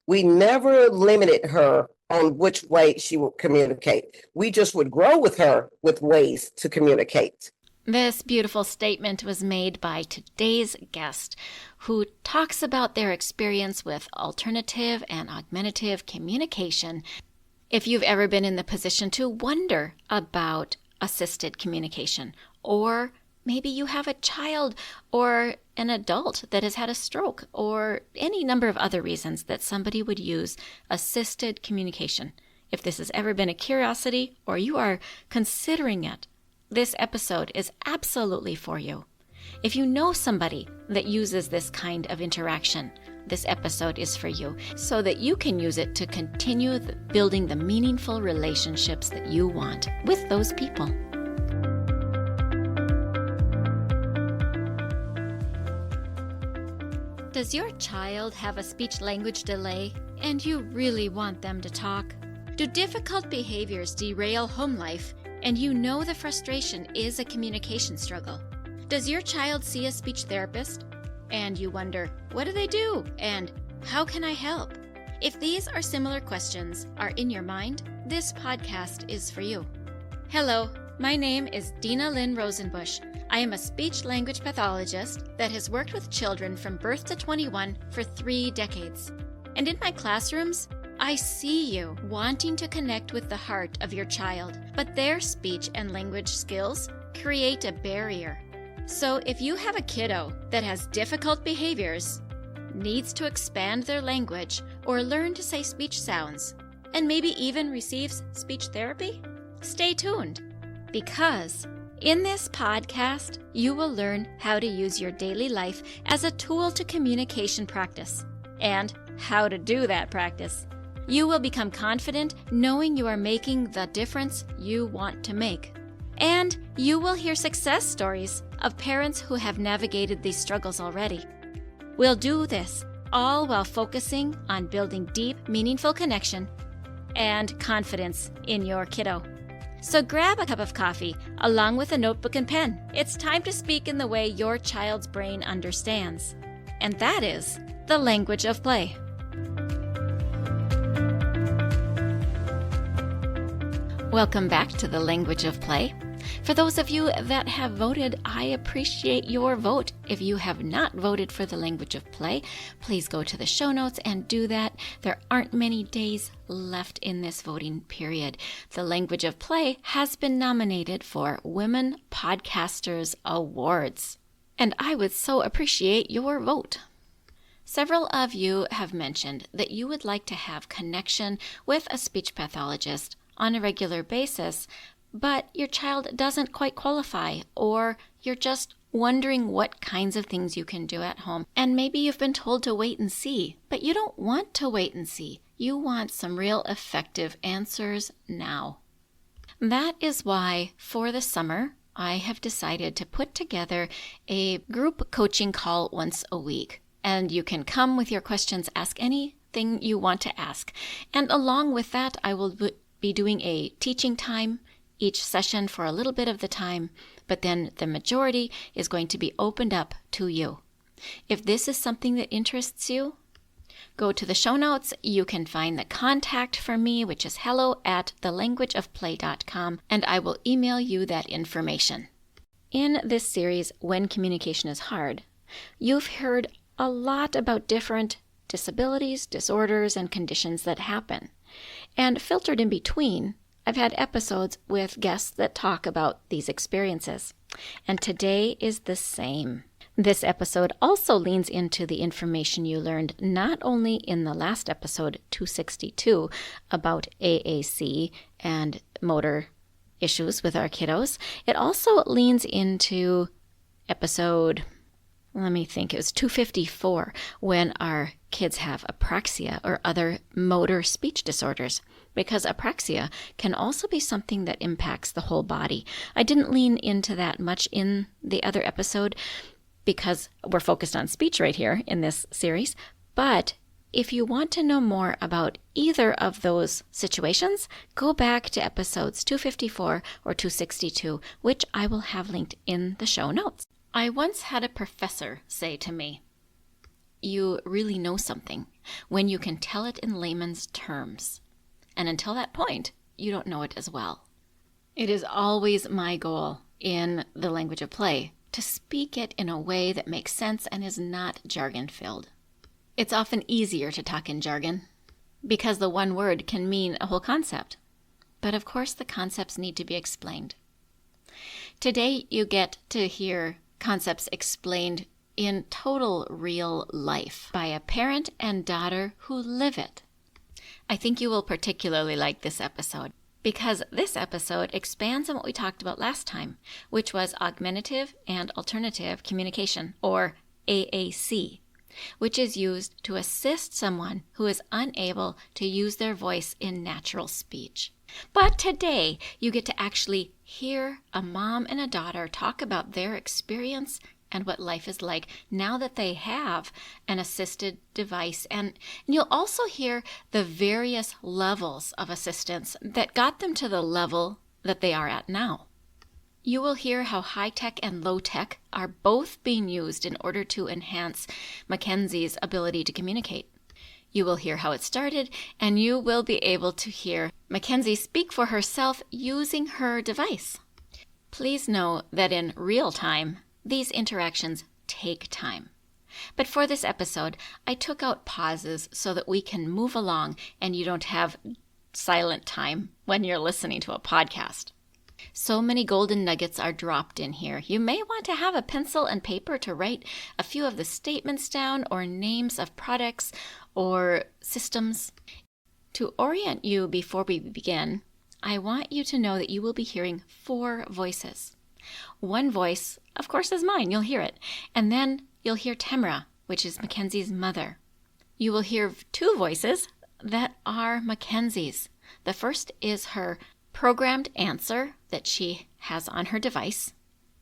We never limited her on which way she would communicate. We just would grow with her with ways to communicate. This beautiful statement was made by today's guest, who talks about their experience with alternative and augmentative communication. If you've ever been in the position to wonder about assisted communication, or maybe you have a child or an adult that has had a stroke, or any number of other reasons that somebody would use assisted communication. If this has ever been a curiosity or you are considering it, this episode is absolutely for you. If you know somebody that uses this kind of interaction, this episode is for you, so that you can use it to continue building the meaningful relationships that you want with those people. Does your child have a speech-language delay and you really want them to talk? Do difficult behaviors derail home life and you know the frustration is a communication struggle? Does your child see a speech therapist and you wonder, what do they do and how can I help? If these or similar questions are in your mind, this podcast is for you. Hello, my name is Dinalynn Rosenbusch. I am a speech-language pathologist that has worked with children from birth to 21 for 3 decades. And in my classrooms, I see you wanting to connect with the heart of your child, but their speech and language skills create a barrier. So if you have a kiddo that has difficult behaviors, needs to expand their language or learn to say speech sounds, and maybe even receives speech therapy, stay tuned, because in this podcast, you will learn how to use your daily life as a tool to communication practice and how to do that practice. You will become confident knowing you are making the difference you want to make. And you will hear success stories of parents who have navigated these struggles already. We'll do this all while focusing on building deep, meaningful connection and confidence in your kiddo. So grab a cup of coffee along with a notebook and pen. It's time to speak in the way your child's brain understands. And that is the language of play. Welcome back to the Language of Play. For those of you that have voted, I appreciate your vote. If you have not voted for the Language of Play, please go to the show notes and do that. There aren't many days left in this voting period. The Language of Play has been nominated for Women Podcasters Awards, and I would so appreciate your vote. Several of you have mentioned that you would like to have connection with a speech pathologist on a regular basis, but your child doesn't quite qualify, or you're just wondering what kinds of things you can do at home. And maybe you've been told to wait and see, but you don't want to wait and see. You want some real effective answers now. That is why, for the summer, I have decided to put together a group coaching call once a week. And you can come with your questions, ask anything you want to ask. And along with that, I will be doing a teaching time each session for a little bit of the time, but then the majority is going to be opened up to you. If this is something that interests you, go to the show notes. You can find the contact for me, which is hello@thelanguageofplay.com, and I will email you that information. In this series, When Communication is Hard, you've heard a lot about different disabilities, disorders, and conditions that happen. And filtered in between, I've had episodes with guests that talk about these experiences. And today is the same. This episode also leans into the information you learned not only in the last episode, 262, about AAC and motor issues with our kiddos. It also leans into episode, it was 254, when our kids have apraxia or other motor speech disorders, because apraxia can also be something that impacts the whole body. I didn't lean into that much in the other episode because we're focused on speech right here in this series, but if you want to know more about either of those situations, go back to episodes 254 or 262, which I will have linked in the show notes. I once had a professor say to me, "You really know something. when you can tell it in layman's terms. And until that point, you don't know it as well. It is always my goal in the language of play to speak it in a way that makes sense and is not jargon-filled. It's often easier to talk in jargon because the one word can mean a whole concept. But of course, the concepts need to be explained. Today, you get to hear concepts explained in total real life by a parent and daughter who live it. I think you will particularly like this episode because this episode expands on what we talked about last time, which was augmentative and alternative communication, or AAC, which is used to assist someone who is unable to use their voice in natural speech. But today, you get to actually hear a mom and a daughter talk about their experience and what life is like now that they have an assisted device. And you'll also hear the various levels of assistance that got them to the level that they are at now. You will hear how high-tech and low-tech are both being used in order to enhance Mckenzie's ability to communicate. You will hear how it started, and you will be able to hear Mckenzie speak for herself using her device. Please know that in real time, these interactions take time. But for this episode, I took out pauses so that we can move along and you don't have silent time when you're listening to a podcast. So many golden nuggets are dropped in here. You may want to have a pencil and paper to write a few of the statements down or names of products or systems. To orient you before we begin, I want you to know that you will be hearing 4 voices. One voice, of course, is mine. You'll hear it. And then you'll hear Tamara, which is Mckenzie's mother. You will hear 2 voices that are Mckenzie's. The first is her programmed answer that she has on her device.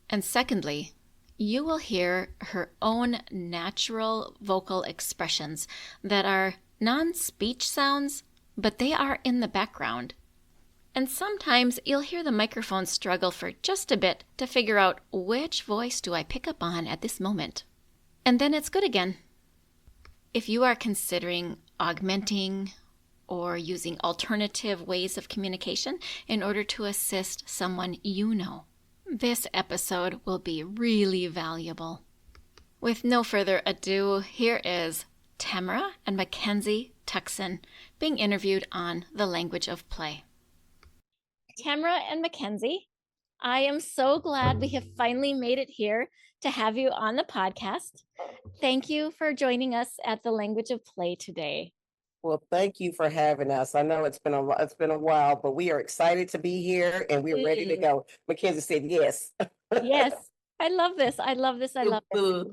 And secondly, you will hear her own natural vocal expressions that are non-speech sounds, but they are in the background. And sometimes you'll hear the microphone struggle for just a bit to figure out which voice do I pick up on at this moment. And then it's good again. If you are considering augmenting or using alternative ways of communication in order to assist someone you know, this episode will be really valuable. With no further ado, here is Tamara and Mckenzie Tuckson being interviewed on the language of play. Tamara and Mckenzie, I am so glad we have finally made it here to have you on the podcast. Thank you for joining us at the Language of Play today. Well, thank you for having us. I know it's been a while, but we are excited to be here and we're ready to go. Mckenzie said yes. Yes, I love this. I love this. I love this.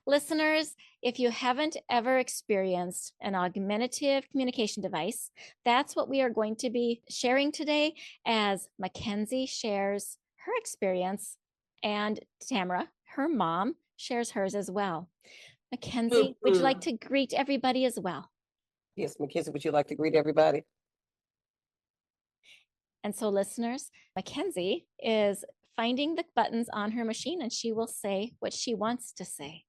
Listeners, if you haven't ever experienced an augmentative communication device, that's what we are going to be sharing today as Mckenzie shares her experience and Tamara, her mom, shares hers as well. Mckenzie, would you like to greet everybody as well? Yes, Mckenzie, would you like to greet everybody? And so listeners, Mckenzie is finding the buttons on her machine and she will say what she wants to say.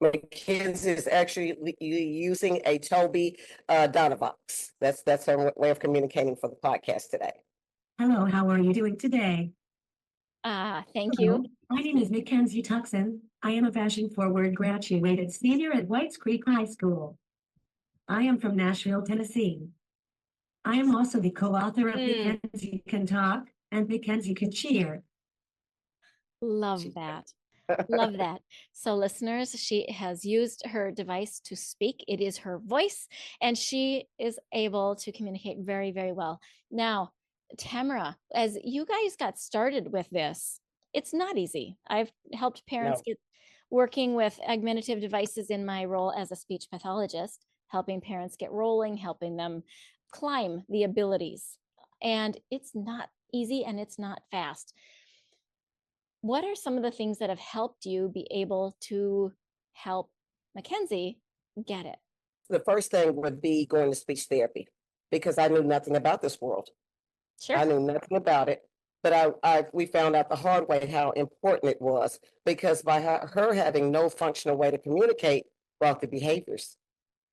Mckenzie is actually using a Toby Dynavox. That's her way of communicating for the podcast today. Hello, how are you doing today? Thank Hello, you. my name is Mckenzie Tuckson. I am a fashion-forward graduated senior at Whites Creek High School. I am from Nashville, Tennessee. I am also the co-author of Mckenzie Can Talk and Mckenzie Can Cheer. Love that. Love that. So listeners, she has used her device to speak. It is her voice, and she is able to communicate very, very well. Now, Tamara, as you guys got started with this, it's not easy. I've helped parents get working with augmentative devices in my role as a speech pathologist, helping parents get rolling, helping them climb the abilities. And it's not easy and it's not fast. What are some of the things that have helped you be able to help Mckenzie get it? The first thing would be going to speech therapy because I knew nothing about this world. Sure. I knew nothing about it, but we found out the hard way how important it was because by her having no functional way to communicate brought the behaviors.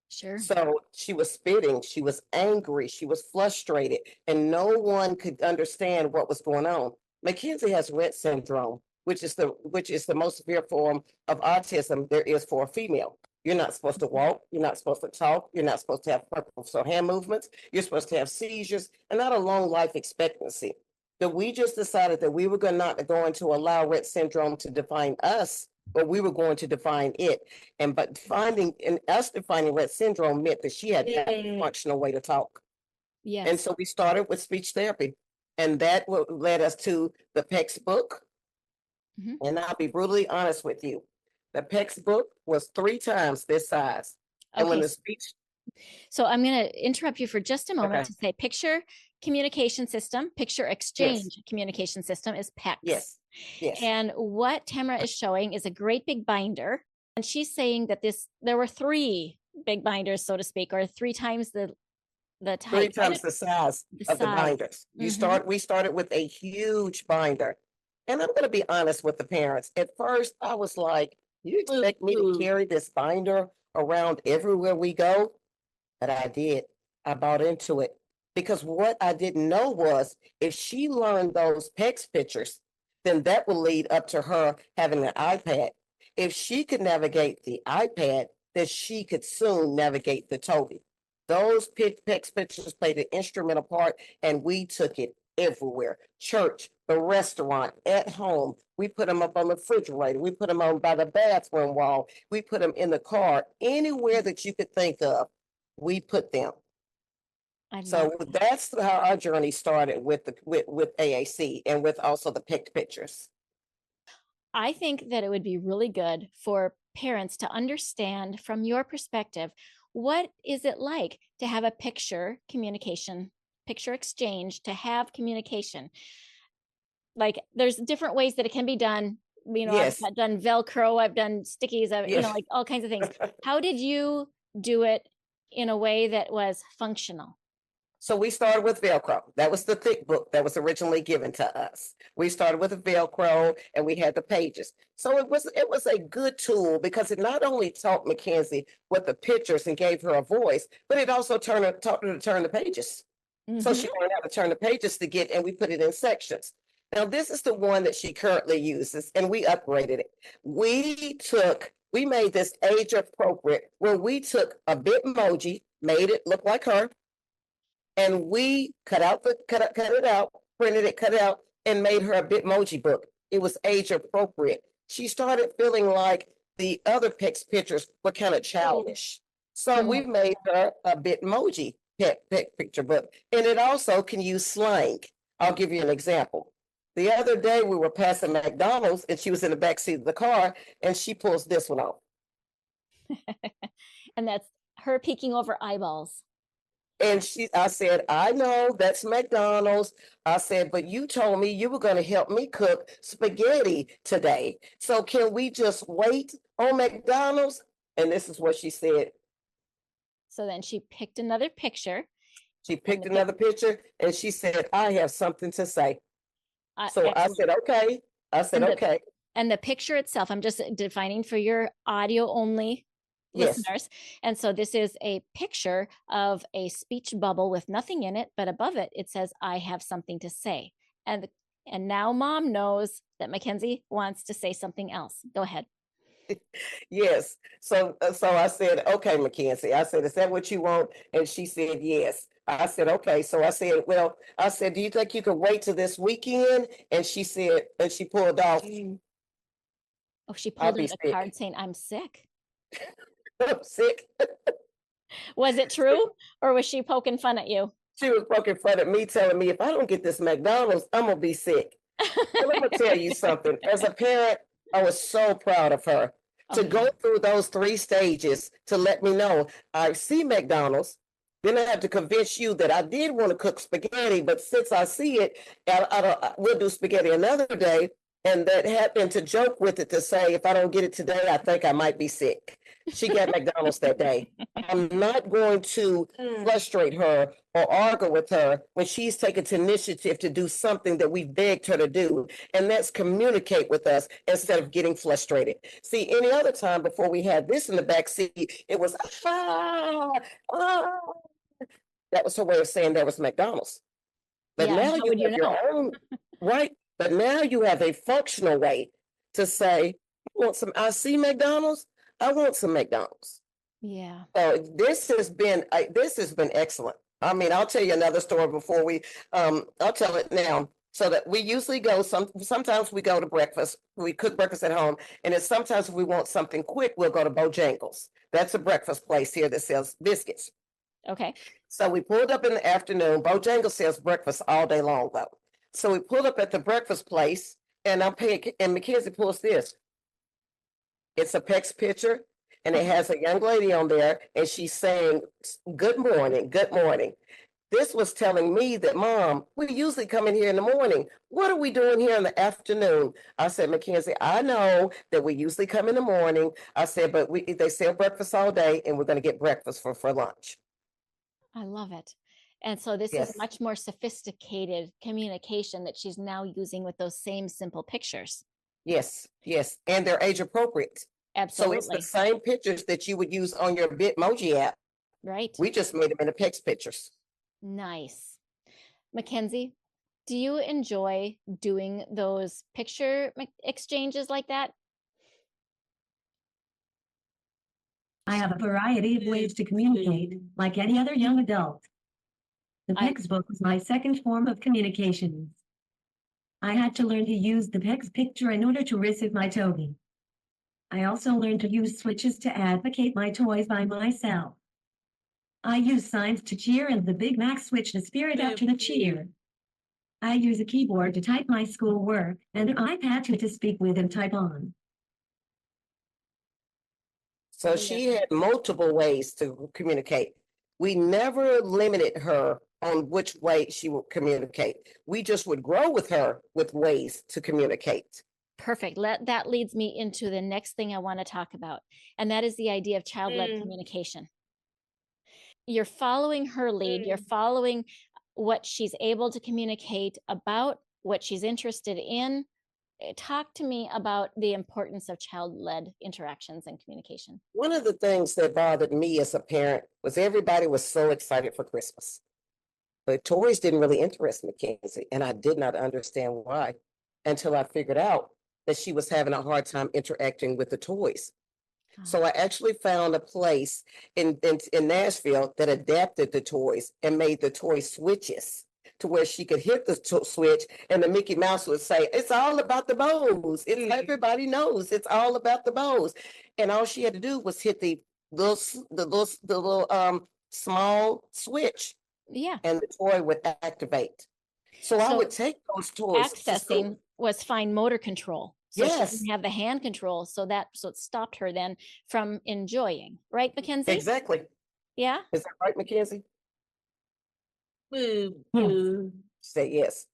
Sure. So she was spitting, she was angry, she was frustrated, and no one could understand what was going on. Mckenzie has Rett syndrome, which is the most severe form of autism there is for a female. You're not supposed to walk, you're not supposed to talk, you're not supposed to have purposeful hand movements, you're supposed to have seizures, and not a long life expectancy. But we just decided that we were not going to allow Rett syndrome to define us, but we were going to define it. And but defining Rett syndrome meant that she had a functional way to talk. Yes. And so we started with speech therapy. And that led us to the PECS book. Mhm. And I'll be brutally honest with you. The PECS book was 3 times this size. And when Okay. the speech, So I'm going to interrupt you for just a moment Okay. to say picture communication system, picture exchange communication system is PECS. yes, yes, And what Tamara is showing is a great big binder. And she's saying that there were 3 big binders, so to speak, or 3 times the 3 type. times the size The of the size. binders. We started with a huge binder. And I'm going to be honest with the parents. At first, I was like, you expect me to carry this binder around everywhere we go? But I did. I bought into it. Because what I didn't know was if she learned those PECS pictures, then that would lead up to her having an iPad. If she could navigate the iPad, then she could soon navigate the Toby. Those PECS pictures played an instrumental part, and we took it everywhere. Church, the restaurant, at home. We put them up on the refrigerator. We put them on by the bathroom wall. We put them in the car. Anywhere that you could think of, we put them. So that's how our journey started with AAC and with also the picked pictures. I think that it would be really good for parents to understand from your perspective, what is it like to have a picture exchange, to have communication? Like there's different ways that it can be done. Yes. I've done Velcro, I've done stickies, like all kinds of things. How did you do it in a way that was functional? So we started with Velcro. That was the thick book that was originally given to us. We started with a Velcro and we had the pages. So it was a good tool because it not only taught Mckenzie what the pictures and gave her a voice, but it also taught her to turn the pages. So she learned how to turn the pages and we put it in sections. Now, this is the one that she currently uses, and we upgraded it. We made this age appropriate, where we took a Bitmoji, made it look like her, and we cut it out, printed it, cut it out, and made her a Bitmoji book. It was age appropriate. She started feeling like the other PECS pictures were kind of childish. So we made her a Bitmoji picture book, and it also can use slang. I'll give you an example. The other day we were passing McDonald's and she was in the back seat of the car and she pulls this one off. And that's her peeking over eyeballs. And I said, I know that's McDonald's. I said, but you told me you were going to help me cook spaghetti today. So can we just wait on McDonald's? And this is what she said. So then she picked another picture. She picked another picture and she said, I have something to say. So I said, okay. Okay. And the picture itself, I'm just defining for your audio only listeners. And so this is a picture of a speech bubble with nothing in it, but above it, it says, I have something to say. And now mom knows that Mckenzie wants to say something else. Go ahead. Yes. So I said, okay, Mckenzie. I said, is that what you want? And she said, yes. I said, okay. So I said, do you think you could wait till this weekend? And she said, and she pulled off. Oh, she pulled out a card saying, I'm sick. I'm sick. Was it true? Or was she poking fun at you? She was poking fun at me, telling me if I don't get this McDonald's, I'm going to be sick. And I'm going to tell you something. As a parent, I was so proud of her to go through those 3 stages to let me know I see McDonald's. Then I have to convince you that I did want to cook spaghetti, but since I see it, we'll do spaghetti another day. And that happened to joke with it to say, if I don't get it today, I think I might be sick. She got McDonald's that day. I'm not going to frustrate her or argue with her when she's taken to initiative to do something that we begged her to do. And that's communicate with us instead of getting frustrated. See, any other time before we had this in the back seat, it was, ah, ah. That was her way of saying there was McDonald's. But Yeah, now how you would you have your know? own, right? But now you have a functional way to say, I want some, I see McDonald's, I want some McDonald's. Yeah. So this has been excellent. I mean, I'll tell you another story before I'll tell it now. So that we usually go, sometimes we go to breakfast, we cook breakfast at home, and then sometimes if we want something quick, we'll go to Bojangles. That's a breakfast place here that sells biscuits. Okay. So we pulled up in the afternoon. Bojangles sells breakfast all day long, though. So we pulled up at the breakfast place, and Mckenzie pulls this. It's a PEX picture, and it has a young lady on there, and she's saying, "Good morning, good morning." This was telling me that, Mom, we usually come in here in the morning. What are we doing here in the afternoon? I said, Mckenzie, I know that we usually come in the morning. I said, but they sell breakfast all day, and we're going to get breakfast for lunch. I love it. And so this is Yes. much more sophisticated communication that she's now using with those same simple pictures. Yes, yes, and they're age appropriate. So it's the Absolutely. same pictures that you would use on your Bitmoji app. Right. We just made them into PEX pictures. Nice. Mckenzie, do you enjoy doing those picture exchanges like that? I have a variety of ways to communicate, like any other young adult. The PEX book was my second form of communications. I had to learn to use the PEX picture in order to receive my toby. I also learned to use switches to advocate my toys by myself. I use signs to cheer and the Big Mac switch to spirit after the cheer. I use a keyboard to type my schoolwork and an iPad to speak with and type on. So she had multiple ways to communicate. We never limited her on which way she would communicate. We just would grow with her with ways to communicate. Perfect. That leads me into the next thing I want to talk about, and that is the idea of child-led communication. You're following her lead. You're following what she's able to communicate about, what she's interested in. Talk to me about the importance of child-led interactions and communication. One of the things that bothered me as a parent was everybody was so excited for Christmas. But toys didn't really interest Mckenzie, and I did not understand why until I figured out that she was having a hard time interacting with the toys. So I actually found a place in Nashville that adapted the toys and made the toy switches to where she could hit the switch and the Mickey Mouse would say, "It's all about the bows. Everybody knows it's all about the bows." And all she had to do was hit the little small switch. Yeah. And the toy would activate. So I would take those toys. Accessing was fine motor control. So Yes. she didn't have the hand control. So it stopped her then from enjoying. Right, Mckenzie? Exactly. Yeah. Is that right, Mckenzie? Yes. Say yes.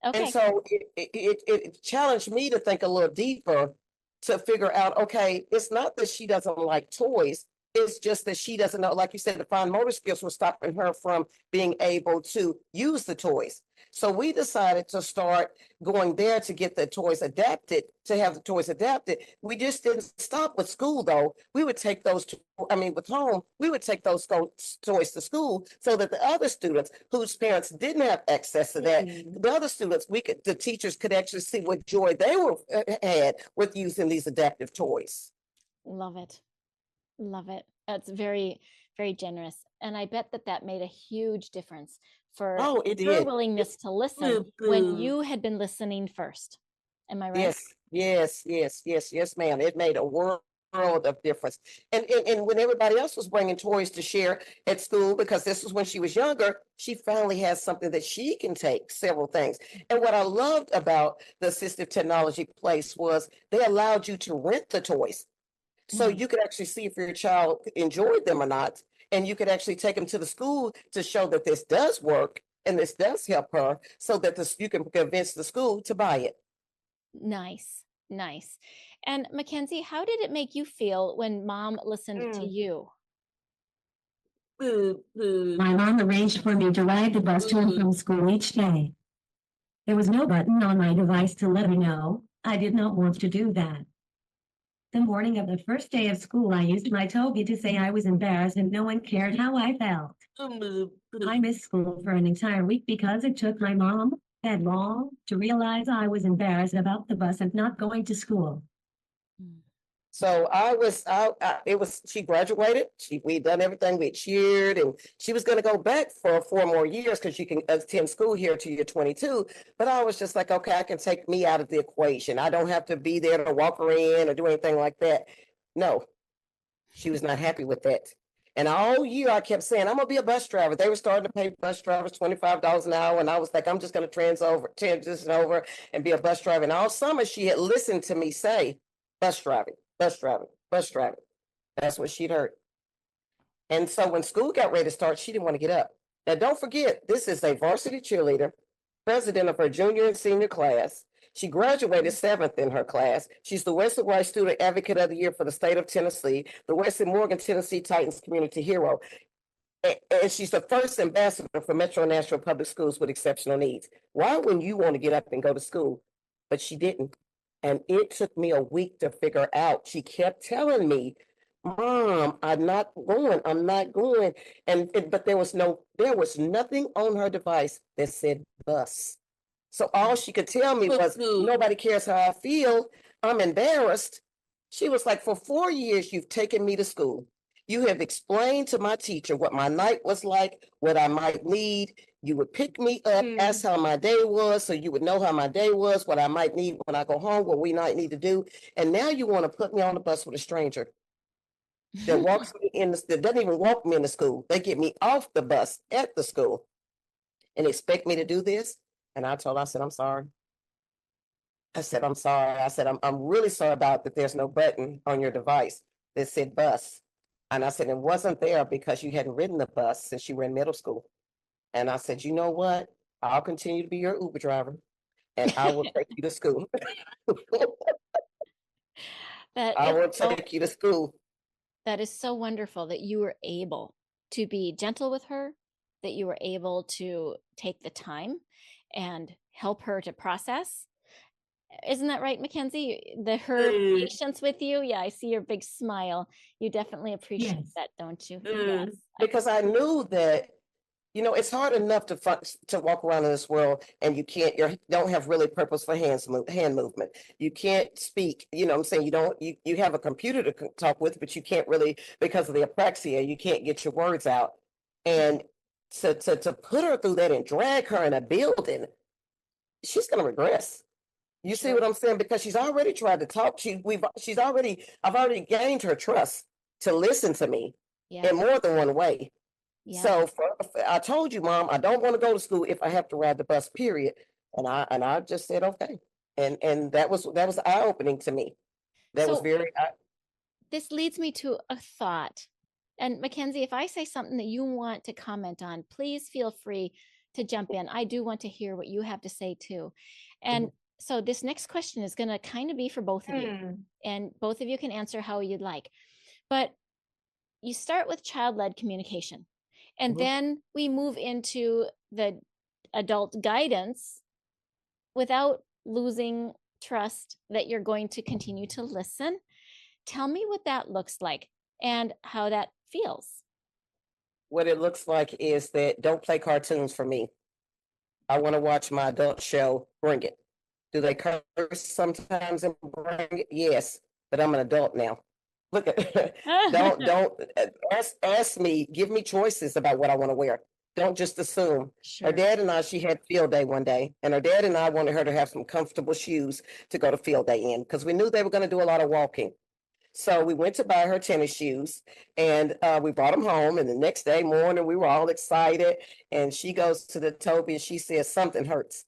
Okay. And so it challenged me to think a little deeper to figure out, okay, it's not that she doesn't like toys. It's just that she doesn't know, like you said, the fine motor skills were stopping her from being able to use the toys. So we decided to start going there to get the toys adapted, to have the toys adapted. We just didn't stop with school, though. We would take those, with home, we would take those toys to school so that the other students whose parents didn't have access to that, the other students, the teachers could actually see what joy they had with using these adaptive toys. Love it. Love it. That's very, very generous. And I bet that made a huge difference for her willingness to listen when you had been listening first. Am I right? Yes, ma'am. It made a world of difference. And when everybody else was bringing toys to share at school, because this was when she was younger, she finally has something that she can take several things. And what I loved about the assistive technology place was they allowed you to rent the toys. So you could actually see if your child enjoyed them or not. And you could actually take them to the school to show that this does work and this does help her so that you can convince the school to buy it. Nice, nice. And Mckenzie, how did it make you feel when mom listened to you? My mom arranged for me to ride the bus to and from school each day. There was no button on my device to let me know I did not want to do that. The morning of the first day of school, I used my Toby to say I was embarrassed and no one cared how I felt. I missed school for an entire week because it took my mom that long to realize I was embarrassed about the bus and not going to school. So she graduated. We'd done everything. We cheered, and she was going to go back for 4 more years because you can attend school here till you're 22. But I was just like, okay, I can take me out of the equation. I don't have to be there to walk her in or do anything like that. No, she was not happy with that. And all year I kept saying, I'm gonna be a bus driver. They were starting to pay bus drivers $25 an hour. And I was like, I'm just gonna transition over and be a bus driver. And all summer she had listened to me say, bus driving, bus driving, bus driving. That's what she'd heard. And so when school got ready to start, she didn't want to get up. Now, don't forget, this is a varsity cheerleader, president of her junior and senior class. She graduated 7th in her class. She's the Wesley Rice Student Advocate of the Year for the state of Tennessee, the Wesley Morgan Tennessee Titans Community Hero. And she's the first ambassador for Metro Nashville Public Schools with exceptional needs. Why wouldn't you want to get up and go to school? But she didn't. And it took me a week to figure out. She kept telling me, Mom, I'm not going. But there was nothing on her device that said bus. So all she could tell me was, nobody cares how I feel. I'm embarrassed. She was like, for 4 years, you've taken me to school. You have explained to my teacher what my night was like, what I might need. You would pick me up, ask how my day was, so you would know how my day was, what I might need when I go home, what we might need to do. And now you want to put me on the bus with a stranger that walks me that doesn't even walk me into school. They get me off the bus at the school and expect me to do this. And I said, I'm sorry. I said, I'm sorry. I said, I'm really sorry about that. There's no button on your device that said bus. And I said, it wasn't there because you hadn't ridden the bus since you were in middle school. And I said, you know what? I'll continue to be your Uber driver and I will take you to school. I will take you to school. That is so wonderful that you were able to be gentle with her, that you were able to take the time and help her to process. Isn't that right, Mckenzie? Her patience with you. Yeah, I see your big smile. You definitely appreciate that, don't you? Yes. Because I knew that, it's hard enough to walk around in this world and you don't have really purpose for hand movement. You can't speak, what I'm saying? You have a computer to talk with, but you can't really, because of the apraxia, you can't get your words out. And to put her through that and drag her in a building, she's going to regress. You see what I'm saying? Because she's already tried to talk. I've already gained her trust to listen to me in more than one way. Yeah. So I told you, Mom, I don't want to go to school if I have to ride the bus, period. And I just said, okay. And that was eye-opening to me. This leads me to a thought. And Mckenzie, if I say something that you want to comment on, please feel free to jump in. I do want to hear what you have to say too. And so this next question is going to kind of be for both of you, and both of you can answer how you'd like. But you start with child-led communication, and then we move into the adult guidance without losing trust that you're going to continue to listen. Tell me what that looks like and how that feels. What it looks like is that don't play cartoons for me. I want to watch my adult show. Bring it. Do they curse sometimes and bring it? Yes, but I'm an adult now. Look at don't ask me, give me choices about what I want to wear. Don't just assume. Sure. Her dad and I, she had field day one day, and her dad and I wanted her to have some comfortable shoes to go to field day in because we knew they were going to do a lot of walking. So we went to buy her tennis shoes and we brought them home. And the next day morning, we were all excited. And she goes to the Toby and she says, something hurts.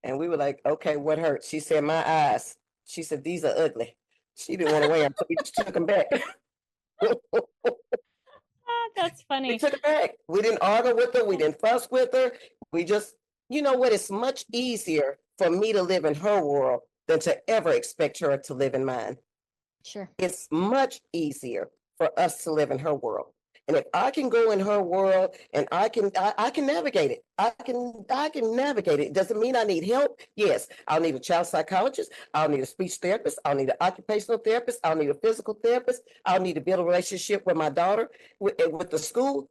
And we were like, okay, what hurts? She said, my eyes. She said, these are ugly. She didn't want to wear them, so we just took them back. That's funny. We took it back. We didn't argue with her. We didn't fuss with her. We just, you know what? It's much easier for me to live in her world than to ever expect her to live in mine. Sure. It's much easier for us to live in her world. And if I can go in her world and I can navigate it. I can navigate it. Doesn't mean I need help. Yes, I'll need a child psychologist. I'll need a speech therapist. I'll need an occupational therapist. I'll need a physical therapist. I'll need to build a relationship with my daughter, with the school.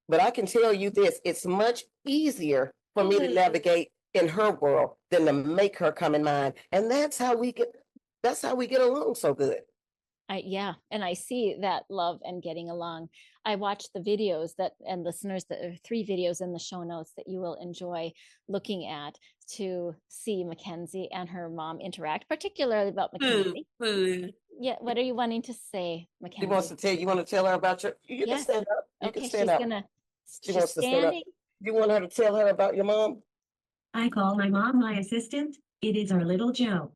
But I can tell you this, it's much easier for me to navigate in her world than to make her come in mine. And that's how we get along so good. Yeah, and I see that love and getting along. I watched the videos and listeners, that are 3 videos in the show notes that you will enjoy looking at to see Mckenzie and her mom interact, particularly about Mckenzie. Yeah, what are you wanting to say, Mckenzie? You want to tell her about you can Yes. stand up. You Okay, can stand up. She she's wants to stand up. standing. You want her to tell her about your mom? I call my mom my assistant. It is our little Joe.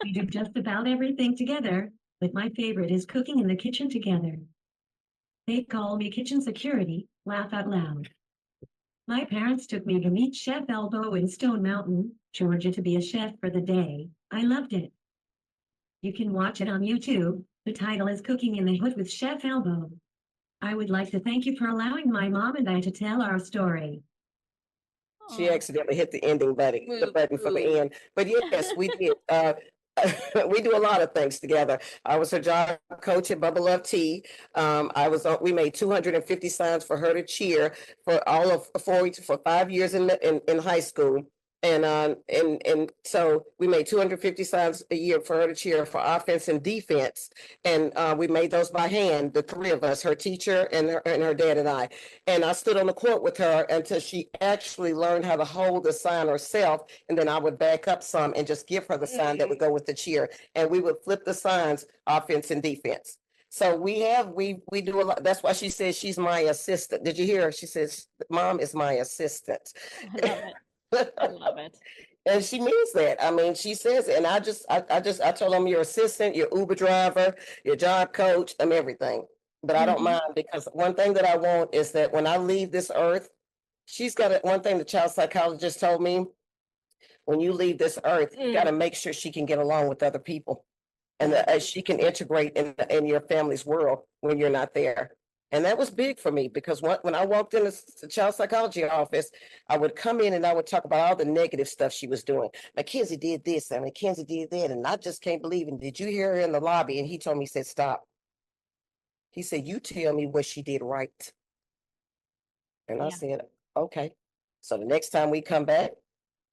We do just about everything together, but my favorite is cooking in the kitchen together. They call me kitchen security, laugh out loud. My parents took me to meet Chef Elbow in Stone Mountain, Georgia to be a chef for the day. I loved it. You can watch it on YouTube. The title is Cooking in the Hood with Chef Elbow. I would like to thank you for allowing my mom and I to tell our story. She accidentally hit the ending button, the button for the end. But yes, we did. We do a lot of things together. I was her job coach at Bubble Love Tea. We made 250 signs for her to cheer for all of for 5 years in high school. And so we made 250 signs a year for her to cheer for offense and defense. And we made those by hand, the 3 of us, her teacher and her dad and I. And I stood on the court with her until she actually learned how to hold the sign herself. And then I would back up some and just give her the sign that would go with the cheer. And we would flip the signs, offense and defense. So we do a lot. That's why she says she's my assistant. Did you hear her? She says, Mom is my assistant. I love it. I love it. And she means that. I mean, she says it. And I told them your assistant, your Uber driver, your job coach, and everything. But I don't mind, because one thing that I want is that when I leave this earth, one thing the child psychologist told me, when you leave this earth, you got to make sure she can get along with other people and that she can integrate in your family's world when you're not there. And that was big for me, because when I walked in the child psychology office, I would come in and I would talk about all the negative stuff she was doing. Mckenzie did this and Mckenzie did that. And I just can't believe it. Did you hear her in the lobby? And he told me, he said, stop. He said, you tell me what she did right. And I said, okay. So the next time we come back,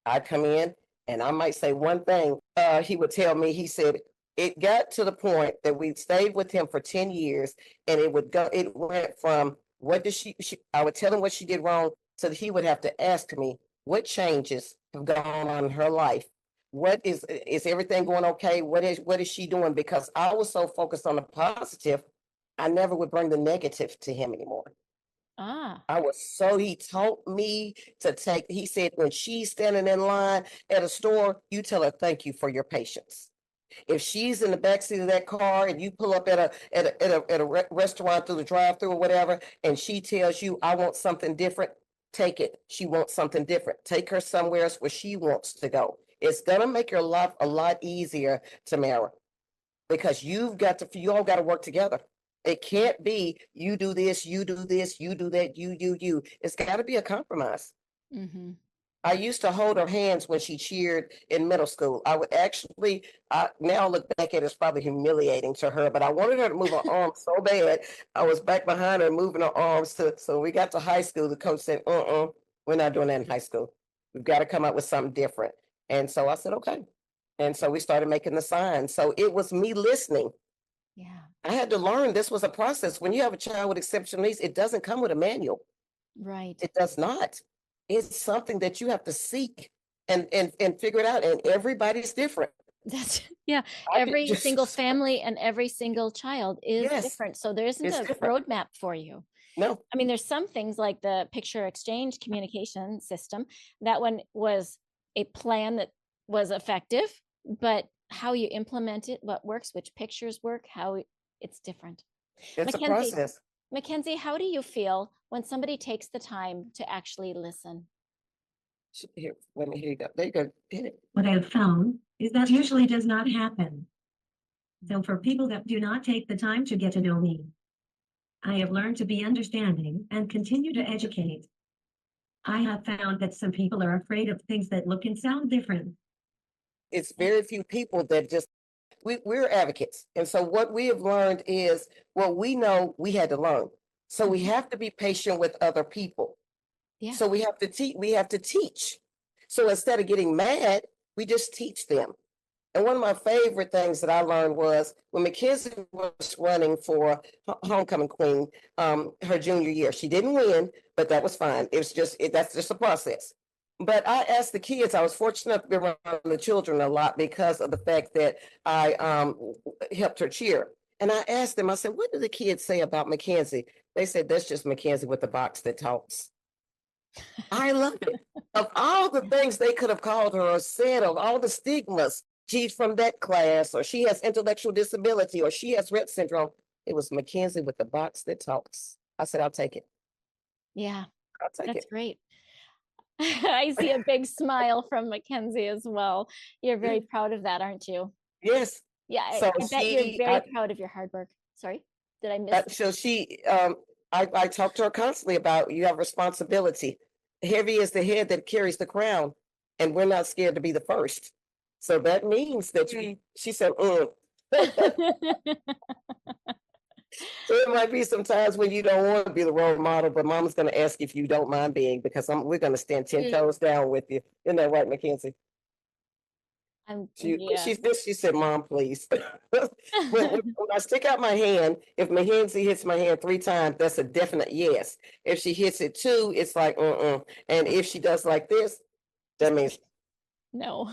I come in and I might say one thing. He would tell me, he said, it got to the point that we stayed with him for 10 years, and it went from what did I would tell him what she did wrong, so that he would have to ask me what changes have gone on in her life. What is everything going okay? What is she doing? Because I was so focused on the positive, I never would bring the negative to him anymore. He taught me he said, when she's standing in line at a store, you tell her, thank you for your patience. If she's in the backseat of that car and you pull up at a restaurant through the drive-through or whatever, and she tells you, I want something different, take it. She wants something different. Take her somewhere else where she wants to go. It's going to make your life a lot easier, Tamara, because you all got to work together. It can't be you do this, you do this, you do that, you. It's got to be a compromise. Mm-hmm. I used to hold her hands when she cheered in middle school. I would actually, now look back at it, it's probably humiliating to her, but I wanted her to move her arms so bad. I was back behind her moving her arms so we got to high school. The coach said, we're not doing that in high school. We've got to come up with something different. And so I said, okay. And so we started making the signs. So it was me listening. Yeah. I had to learn this was a process. When you have a child with exceptional needs, it doesn't come with a manual. Right. It does not. It's something that you have to seek and figure it out. And everybody's different. Every single family and every single child is different. So there isn't a roadmap for you. No. I mean, there's some things like the picture exchange communication system. That one was a plan that was effective, but how you implement it, what works, which pictures work, it's different. It's a process. Mckenzie, how do you feel when somebody takes the time to actually listen? Here, let me, here you go. There you go. Hit it. What I have found is that usually does not happen. So for people that do not take the time to get to know me, I have learned to be understanding and continue to educate. I have found that some people are afraid of things that look and sound different. It's very few people that just, we're advocates. And so what we have learned is, well, we know we had to learn. So we have to be patient with other people. Yeah. So we have to teach. So instead of getting mad, we just teach them. And one of my favorite things that I learned was when Mckenzie was running for homecoming queen, her junior year. She didn't win, but that was fine. It was just, that's just a process. But I asked the kids, I was fortunate enough to be around the children a lot because of the fact that I helped her cheer. And I asked them, I said, what do the kids say about Mckenzie? They said, that's just Mckenzie with the box that talks. I love it. Of all the things they could have called her or said, of all the stigmas, she's from that class, or she has intellectual disability, or she has Rett syndrome. It was Mckenzie with the box that talks. I said, I'll take it. Yeah, I'll take that's it. great. I see a big smile from Mckenzie as well. You're very proud of that, aren't you? Yes. Yeah, So I bet you're very proud of your hard work. Sorry, did I miss? so I talk to her constantly about you have responsibility. Heavy is the head that carries the crown, and we're not scared to be the first. So that means that she said, So it might be some times when you don't want to be the role model, but mama's going to ask if you don't mind being, because we're going to stand 10 toes down with you. Isn't that right, Mckenzie? She said, Mom, please. when I stick out my hand, if Mckenzie hits my hand 3 times, that's a definite yes. If she hits it 2, it's like, And if she does like this, that means no.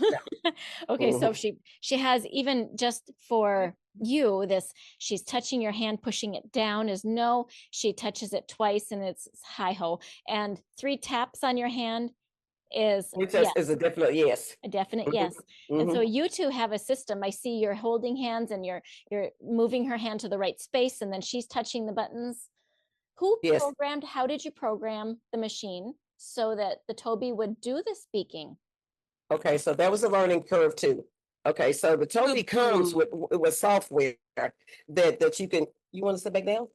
Okay, so she has, even just for you, this, she's touching your hand, pushing it down is no. She touches it twice and it's hi ho. And 3 taps on your hand is yes. Is a definite yes. A definite yes. And so you two have a system. I see you're holding hands and you're moving her hand to the right space, and then she's touching the buttons. Who programmed, how did you program the machine so that the Toby would do the speaking? Okay, so that was a learning curve too. Okay, so the Toby comes with software that you want to sit back down?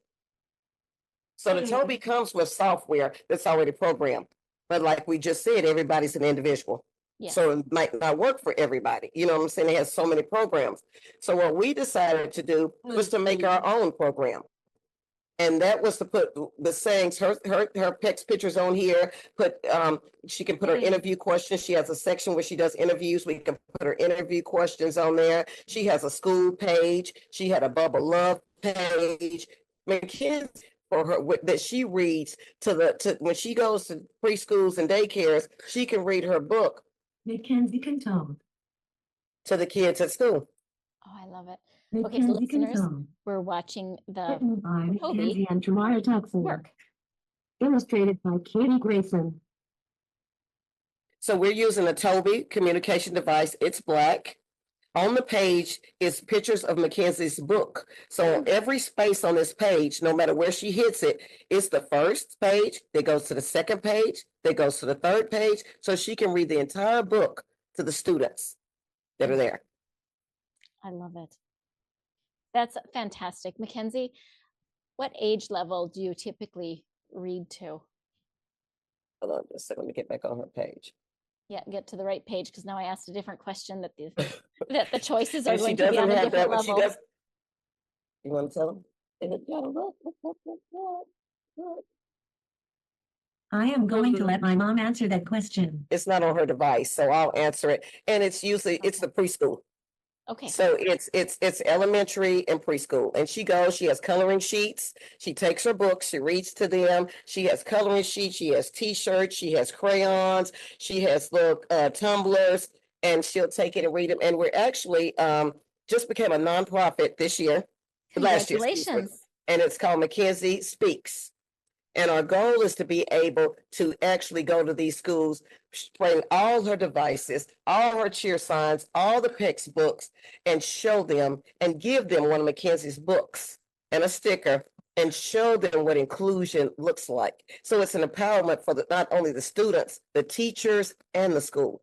So the Toby comes with software that's already programmed. But like we just said, everybody's an individual. So it might not work for everybody. You know what I'm saying? It has so many programs. So what we decided to do was to make our own program. And that was to put the sayings, her PEX pictures on here, she can put her interview questions. She has a section where she does interviews. We can put her interview questions on there. She has a school page. She had a Bubble Love page. Mckenzie, for her, that she reads to when she goes to preschools and daycares, she can read her book. Mckenzie can talk to the kids at school. Oh, I love it. Okay, so listeners, we're watching the Mckenzie and Tamara Tuckson work. Illustrated by Katie Grayson. So we're using a Toby communication device. It's black. On the page is pictures of Mckenzie's book. So every space on this page, no matter where she hits it, it's the first page that goes to the second page, that goes to the third page. So she can read the entire book to the students that are there. I love it. That's fantastic. Mckenzie, what age level do you typically read to? Hold on just a second, let me get back on her page. Yeah, get to the right page, because now I asked a different question that the choices are going to be on a different level. You want to tell them? I am going to let my mom answer that question. It's not on her device, so I'll answer it. And it's usually, it's the preschool. Okay. So it's elementary and preschool. And she has coloring sheets. She takes her books, she reads to them. She has coloring sheets, she has t-shirts, she has crayons, she has little tumblers, and she'll take it and read them. And we're actually just became a nonprofit this year. Congratulations. And it's called Mckenzie Speaks. And our goal is to be able to actually go to these schools, bring all her devices, all her cheer signs, all the PEX books, and show them and give them one of Mckenzie's books and a sticker and show them what inclusion looks like. So it's an empowerment for not only the students, the teachers, and the school.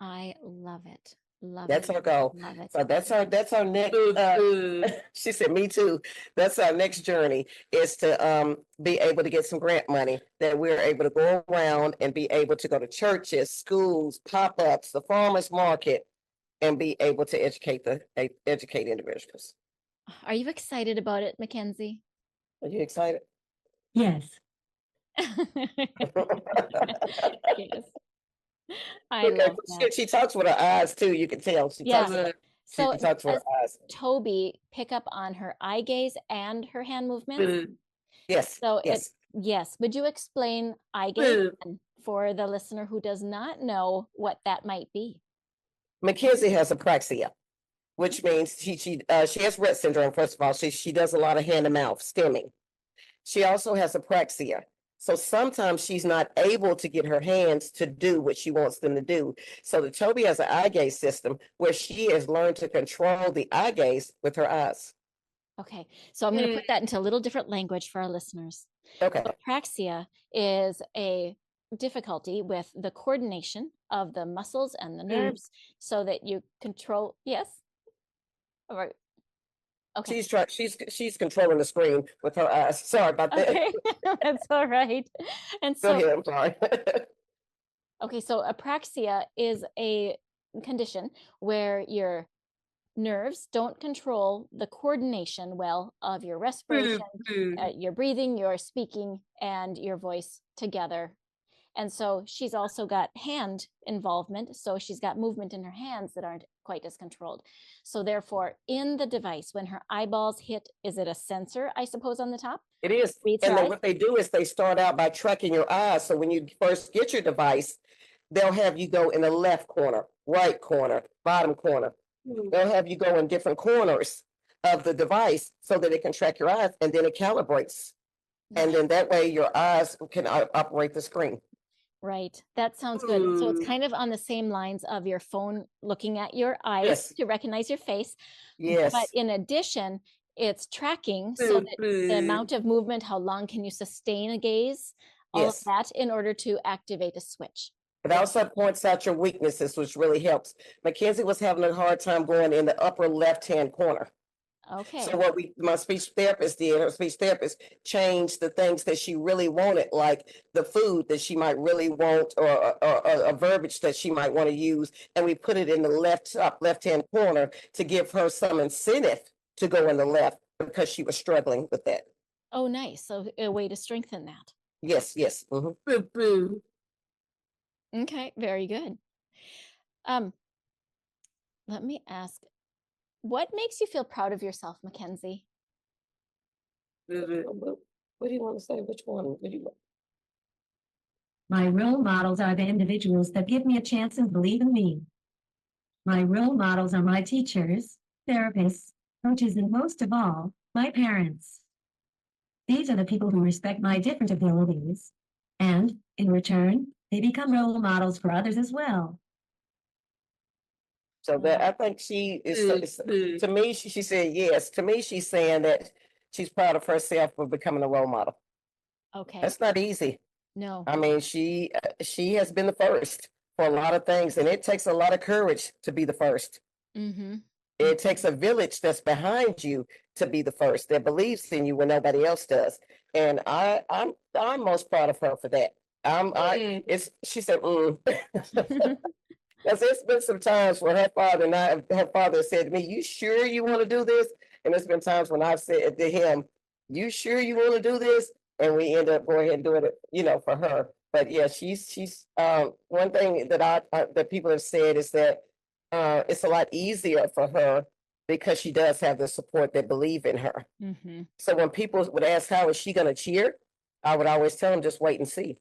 I love it. Love That's it. our goal. Love it. So that's our next, she said, me too. That's our next journey, is to be able to get some grant money that we're able to go around and be able to go to churches, schools, pop-ups, the farmers market, and be able to educate individuals. Are you excited about it, Mckenzie? Are you excited? Yes. Yes. I Okay, love that. she talks with her eyes too. You can tell she Yeah. talks. So She talks with does her eyes. Toby pick up on her eye gaze and her hand movements? Yes. So yes. yes. Would you explain eye gaze for the listener who does not know what that might be? Mckenzie has apraxia, which means she has Rett syndrome. First of all, she does a lot of hand to mouth stimming. She also has apraxia. So sometimes she's not able to get her hands to do what she wants them to do. So the Toby has an eye gaze system where she has learned to control the eye gaze with her eyes. Okay, so I'm going to put that into a little different language for our listeners. Okay. Apraxia is a difficulty with the coordination of the muscles and the nerves so that you control. Yes. All right. Okay. She's controlling the screen with her eyes. Sorry about that. Okay, that's all right. And Go so, ahead, I'm sorry. okay, so apraxia is a condition where your nerves don't control the coordination well of your respiration, your breathing, your speaking, and your voice together. And so she's also got hand involvement. So she's got movement in her hands that aren't quite as controlled. So therefore, in the device, when her eyeballs hit, is it a sensor, I suppose, on the top? It is. And then what they do is they start out by tracking your eyes. So when you first get your device, they'll have you go in the left corner, right corner, bottom corner. They'll have you go in different corners of the device so that it can track your eyes, and then it calibrates. And then that way your eyes can operate the screen. Right. That sounds good. So it's kind of on the same lines of your phone looking at your eyes to recognize your face. Yes. But in addition, it's tracking so that the amount of movement, how long can you sustain a gaze, all of that in order to activate a switch. It also points out your weaknesses, which really helps. Mckenzie was having a hard time going in the upper left-hand corner. Okay. So what my speech therapist did, her speech therapist changed the things that she really wanted, like the food that she might really want, or a verbiage that she might want to use. And we put it in the left-hand corner to give her some incentive to go in the left, because she was struggling with that. Oh, nice. So a way to strengthen that. Yes. Okay, very good. Let me ask, what makes you feel proud of yourself, Mckenzie? What do you want to say? Which one? What do you want? My role models are the individuals that give me a chance and believe in me. My role models are my teachers, therapists, coaches, and most of all, my parents. These are the people who respect my different abilities, and in return, they become role models for others as well. So that, I think she is, to me, she said yes. To me, she's saying that she's proud of herself for becoming a role model. Okay. That's not easy. No. I mean, she has been the first for a lot of things, and it takes a lot of courage to be the first. It takes a village that's behind you to be the first, that believes in you when nobody else does. And I'm most proud of her for that. She said, Because there's been some times where her father said to me, "You sure you want to do this?" And there's been times when I've said to him, "You sure you want to do this?" And we end up going ahead and doing it, for her. But yeah, she's one thing that that people have said is that it's a lot easier for her because she does have the support that believe in her. So when people would ask, how is she going to cheer? I would always tell them, just wait and see.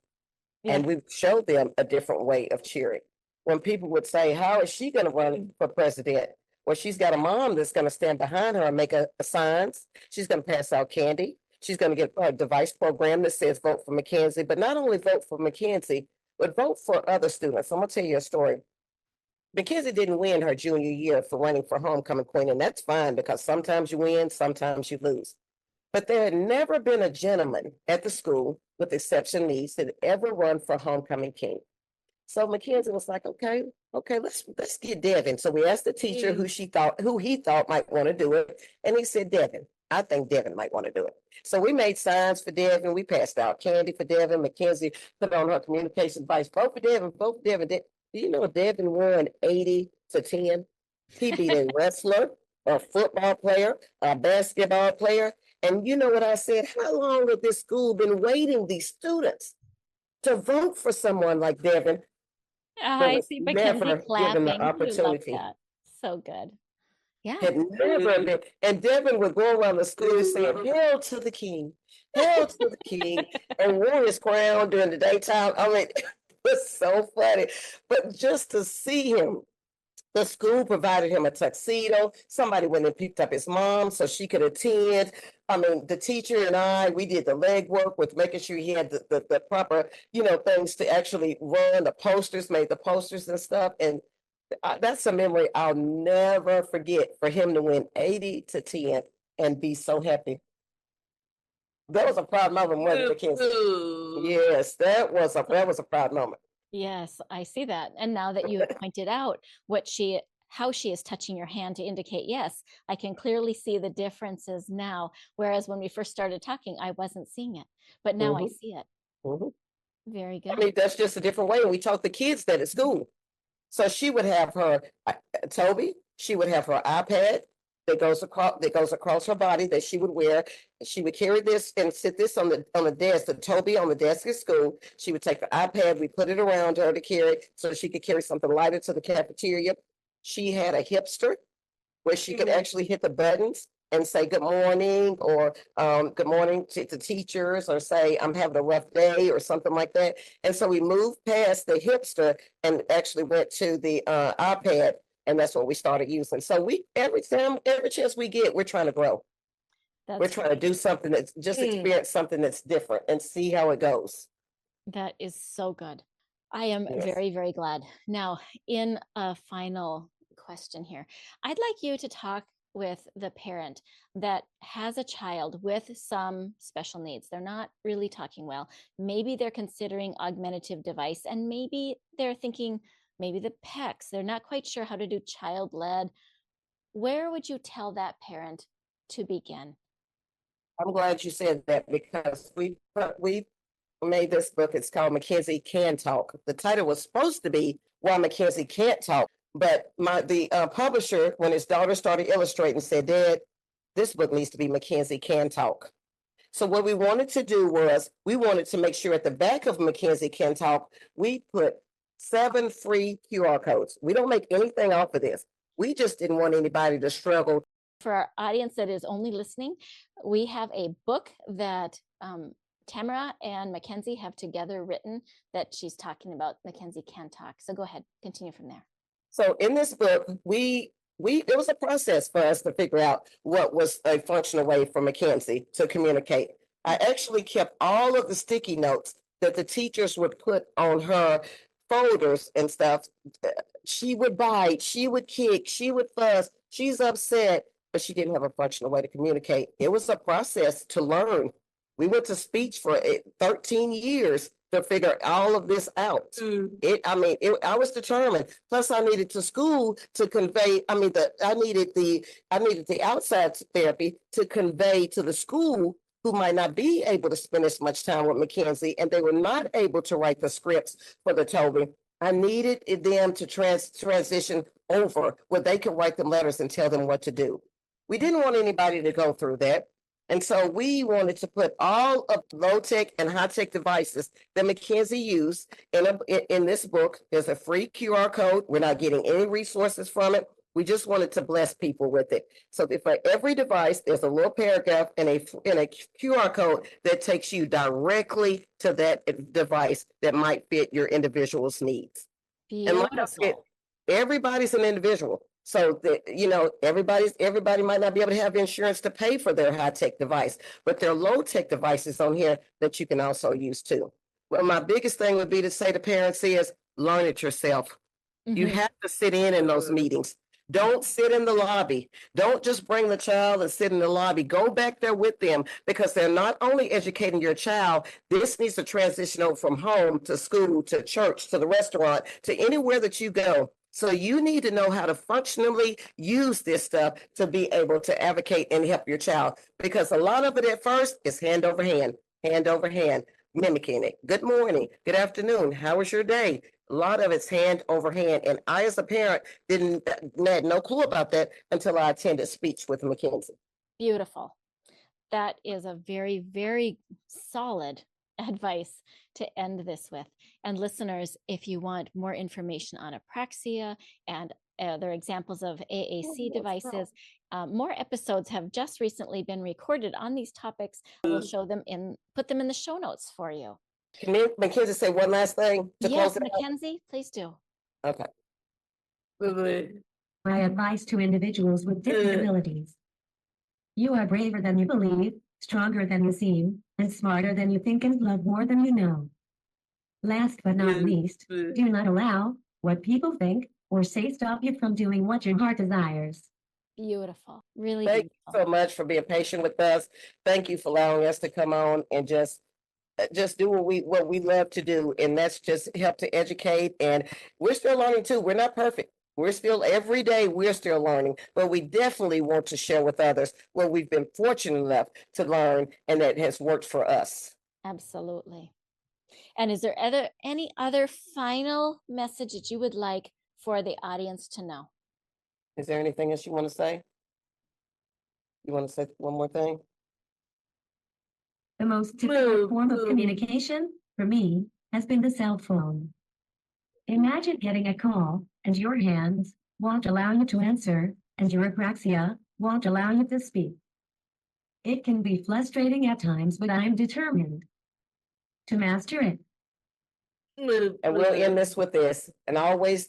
And we showed them a different way of cheering. When people would say, how is she going to run for president? Well, she's got a mom that's going to stand behind her and make a signs. She's going to pass out candy. She's going to get a device program that says vote for Mckenzie, but not only vote for Mckenzie, but vote for other students. I'm going to tell you a story. Mckenzie didn't win her junior year for running for homecoming queen, and that's fine because sometimes you win, sometimes you lose. But there had never been a gentleman at the school with exception needs that had ever run for homecoming king. So Mckenzie was like, okay, let's get Devin. So we asked the teacher who he thought might want to do it. And he said, Devin, I think Devin might want to do it. So we made signs for Devin. We passed out candy for Devin. Mckenzie put on her communication device. Vote for Devin, vote for Devin. Do you know Devin won 80-10? He beat a wrestler, a football player, a basketball player. And you know what I said? How long has this school been waiting these students to vote for someone like Devin? I Was see never Mckenzie given clapping. the We love opportunity. that. So good. Yeah. Had never been, and Devin would go around the school saying, "Hail to the king, hail to the king," and wore his crown during the daytime. I mean, it was so funny. But just to see him, the school provided him a tuxedo. Somebody went and picked up his mom so she could attend. I mean, the teacher and I, we did the legwork with making sure he had the proper, things to actually run the posters, made the posters and stuff. And that's a memory I'll never forget, for him to win 80-10 and be so happy. That was a proud moment more than Mckenzie. Yes, that was a proud moment. Yes, I see that. And now that you have pointed out how she is touching your hand to indicate yes, I can clearly see the differences now. Whereas when we first started talking, I wasn't seeing it, but now I see it. Very good. I mean, that's just a different way. And we taught the kids that at school. So she would have her Toby. She would have her iPad that goes across her body that she would wear. She would carry this and sit this on the desk. The Toby on the desk at school. She would take the iPad. We put it around her to carry so she could carry something lighter to the cafeteria. She had a hipster where she could actually hit the buttons and say good morning, or good morning to the teachers, or say I'm having a rough day or something like that. And so we moved past the hipster and actually went to the iPad, and that's what we started using. So every chance we get, we're trying to grow. We're trying to do something that's just experience something that's different and see how it goes. That is so good. I am very, very glad. Now, in a final question here, I'd like you to talk with the parent that has a child with some special needs. They're not really talking well. Maybe they're considering augmentative device, and maybe they're thinking maybe the PECs. They're not quite sure how to do child-led. Where would you tell that parent to begin? I'm glad you said that, because we made this book. It's called Mckenzie Can Talk. The title was supposed to be Why Mckenzie Can't Talk. But the publisher, when his daughter started illustrating, said, Dad, this book needs to be Mckenzie Can Talk. So what we wanted to do was, we wanted to make sure at the back of Mckenzie Can Talk, we put 7 free QR codes. We don't make anything off of this. We just didn't want anybody to struggle. For our audience that is only listening, we have a book that Tamara and Mckenzie have together written that she's talking about. Mckenzie Can Talk. So go ahead, continue from there. So in this book, it was a process for us to figure out what was a functional way for Mckenzie to communicate. I actually kept all of the sticky notes that the teachers would put on her folders and stuff. She would bite, she would kick, she would fuss, she's upset, but she didn't have a functional way to communicate. It was a process to learn. We went to speech for 13 years to figure all of this out. I was determined. Plus, I needed to school to convey. I needed the outside therapy to convey to the school, who might not be able to spend as much time with Mckenzie, and they were not able to write the scripts for the Toby. I needed them to transition over where they could write them letters and tell them what to do. We didn't want anybody to go through that. And so we wanted to put all of low-tech and high-tech devices that Mckenzie used in this book. There's a free QR code. We're not getting any resources from it. We just wanted to bless people with it. So for every device, there's a little paragraph and a QR code that takes you directly to that device that might fit your individual's needs. Beautiful. And like I said, everybody's an individual. So that, everybody might not be able to have insurance to pay for their high-tech device, but there are low-tech devices on here that you can also use too. Well, my biggest thing would be to say to parents is, learn it yourself. You have to sit in those meetings. Don't sit in the lobby. Don't just bring the child and sit in the lobby. Go back there with them because they're not only educating your child, this needs to transition over from home to school, to church, to the restaurant, to anywhere that you go. So you need to know how to functionally use this stuff to be able to advocate and help your child, because a lot of it at first is hand over hand, mimicking it. Good morning, good afternoon, how was your day? A lot of it's hand over hand. And I, as a parent, had no clue about that until I attended speech with Mckenzie. Beautiful. That is a very, very solid advice to end this with. And listeners, if you want more information on apraxia and other examples of AAC devices, more episodes have just recently been recorded on these topics. We'll put them in the show notes for you. Can Mckenzie say one last thing to Yes, close it out? Mckenzie, please do. Okay. My advice to individuals with different abilities. You are braver than you believe, stronger than you seem, and smarter than you think, and love more than you know. Last but not least, do not allow what people think or say stop you from doing what your heart desires. Beautiful. Really Thank beautiful. you so much for being patient with us. Thank you for allowing us to come on and just do what we love to do, and that's just help to educate. And we're still learning too. We're not perfect. We're still every day we're still learning, but we definitely want to share with others what we've been fortunate enough to learn and that has worked for us. Absolutely. And is there any other final message that you would like for the audience to know? Is there anything else you want to say? You want to say one more thing? The most typical form of communication, for me, has been the cell phone. Imagine getting a call, and your hands won't allow you to answer, and your apraxia won't allow you to speak. It can be frustrating at times, but I'm determined to master it. And we'll end this with this. And always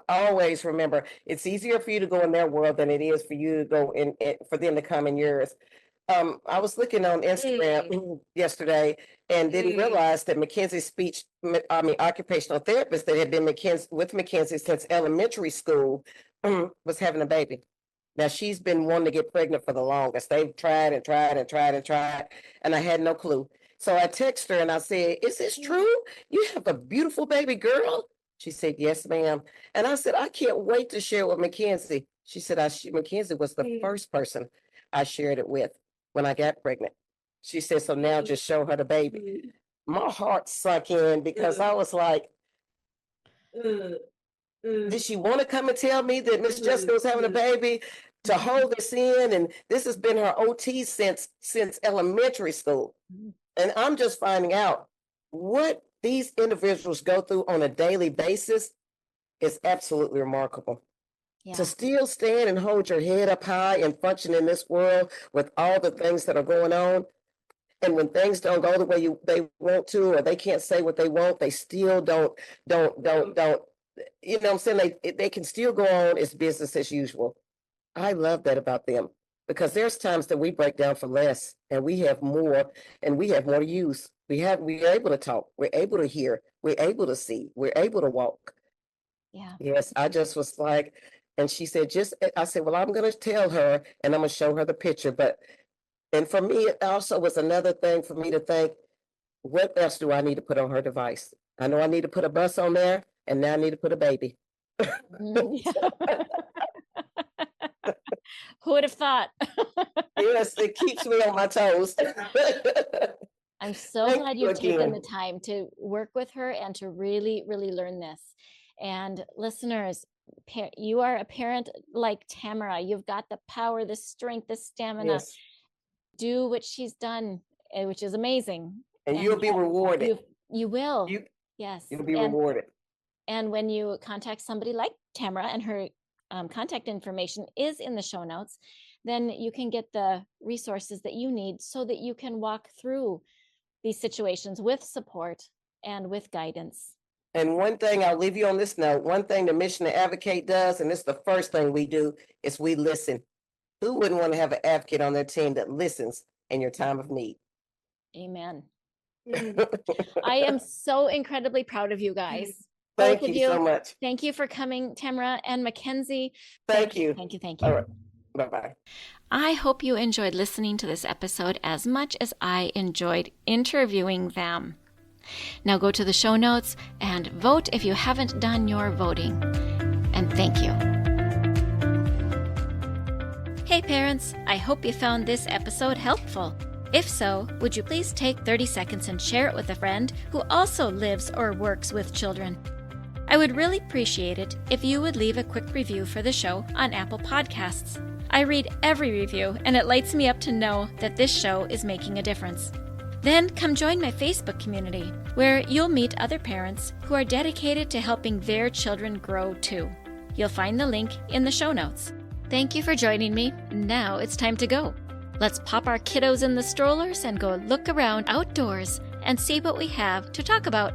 always remember, it's easier for you to go in their world than it is for you to go in for them to come in yours. I was looking on Instagram yesterday and didn't realize that Mckenzie's occupational therapist that had been with Mckenzie since elementary school was having a baby. Now she's been wanting to get pregnant for the longest. They've tried and tried and tried and tried, and I had no clue. So I texted her and I said, "Is this true? You have a beautiful baby girl?" She said, "Yes, ma'am." And I said, "I can't wait to share with Mckenzie." She said, Mckenzie was the first person I shared it with when I got pregnant. She said, "So now just show her the baby." My heart sunk in because I was like, did she want to come and tell me that Miss Jessica was having a baby, to hold this in? And this has been her OT since elementary school. And I'm just finding out what these individuals go through on a daily basis is absolutely remarkable. Yeah. To still stand and hold your head up high and function in this world with all the things that are going on. And when things don't go the way they want to, or they can't say what they want, they still don't, you know what I'm saying? They can still go on as business as usual. I love that about them, because there's times that we break down for less and we have more to use. We're able to talk, we're able to hear, we're able to see, we're able to walk. Yeah. Yes, I just was like, and she said, I said, well, I'm going to tell her and I'm going to show her the picture. And for me, it also was another thing for me to think, what else do I need to put on her device? I know I need to put a bus on there, and now I need to put a baby. Who would have thought? Yes, it keeps me on my toes. I'm so glad you've taken the time to work with her and to really, really learn this. And listeners, you are a parent like Tamara. You've got the power, the strength, the stamina. Yes. Do what she's done, which is amazing. And you'll be rewarded. You will. Yes. You'll be rewarded. And when you contact somebody like Tamara, and her contact information is in the show notes, then you can get the resources that you need so that you can walk through these situations with support and with guidance. And one thing, I'll leave you on this note, one thing the Mission to Advocate does, and it's the first thing we do, is we listen. Who wouldn't want to have an advocate on their team that listens in your time of need? Amen. I am so incredibly proud of you guys. Thank both of you so much. Thank you for coming, Tamara and Mckenzie. Thank you. Thank you. All right. Bye-bye. I hope you enjoyed listening to this episode as much as I enjoyed interviewing them. Now go to the show notes and vote if you haven't done your voting. And thank you. Hey parents, I hope you found this episode helpful. If so, would you please take 30 seconds and share it with a friend who also lives or works with children? I would really appreciate it if you would leave a quick review for the show on Apple Podcasts. I read every review and it lights me up to know that this show is making a difference. Then come join my Facebook community, where you'll meet other parents who are dedicated to helping their children grow too. You'll find the link in the show notes. Thank you for joining me. Now it's time to go. Let's pop our kiddos in the strollers and go look around outdoors and see what we have to talk about.